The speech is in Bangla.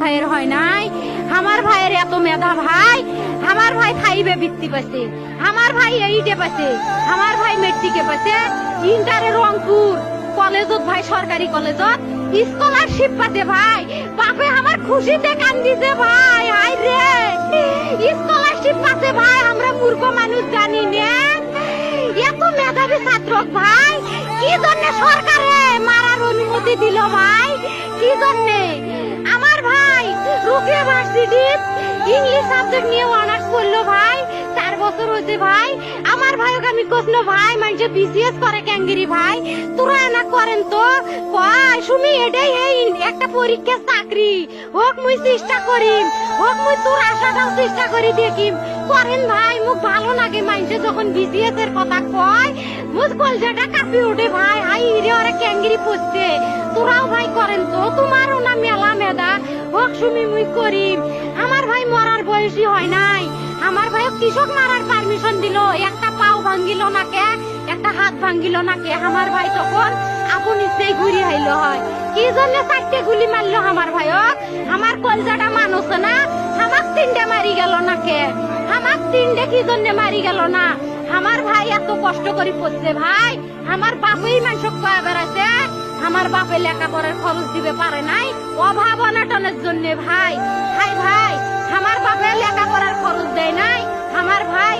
ভাইয়ের হয় নাই। আমার ভাইয়ের এত মেধা ভাই, আমার ভাই 5 বৃত্তি পাইছে, আমার ভাই 8 পাইছে, আমার ভাই মেট্রিকে পাইছে, ইন্টারে রংপুর কলেজত ভাই, সরকারি কলেজত স্কলারশিপ পাতে ভাই। বাপে আমার খুশিতে কান্দিছে ভাই, হাই রে স্কলারশিপ পাতে ভাই। আমরা মূর্খ মানুষ জানি না এত মেধাবী ছাত্র ভাই কি জন্য সরকারে মারার অনুমতি দিল ভাই, কি জন্য? আমার ভাই রুকিয়া ভার্সিটি ইংলিশ সাবজেক্ট নিয়ে অনার্স করলো ভাই, 4 বছর হয়েছে ভাই। আমার ভাইকে আমি কইলো ভাই মানুষে বিসিএস করে ক্যাঙ্গিরি ভাই, তোরা না করেন তো কয় সুমি এটাই এই একটা পরীক্ষা চাকরি হোক, মুই চেষ্টা করিম, হোক মুই তোর আশাটাও চেষ্টা করি দেখিম। করেন ভাই, মুখ ভালো লাগে মানুষে যখন বিসিএস এর কথা কয়, মুখ কলজাটা কাঁপি ওঠে ভাই, হাই রে ওরা ক্যাঙ্গিরি পড়ছে। তোরাও ভাই করেন তো, তোমারও না মেলা মেধা, হোক সুমি মুই করিম। আমার ভাই মরার বয়সী হয় নাই, আমার ভাই কৃষক মারার পারমিশন দিল, একটা পাও ভাঙ্গিল না কে, একটা হাত ভাঙ্গিল না কে। আমার ভাই তখন আপন ইচ্ছেই ঘুরি আইলো হয়, কি জন্য 4টে গুলি মারলো আমার ভাইক? আমার কলজাটা মানুষ না, আমার 3টে মারি গেল না কে, আমার 3টে কি জন্য মারি গেল না? আমার ভাই এত কষ্ট করে পড়ছে ভাই, আমার বাপেই মানুষ কয়া বেড়াচ্ছে, আমার বাপে লেখাপড়ার খরচ দিবে পারে নাই, অভাব অনাটনের জন্য ভাই। হাই ভাই, আমার বাপে লেখাপড়ার খরচ দেয় নাই, আমার ভাই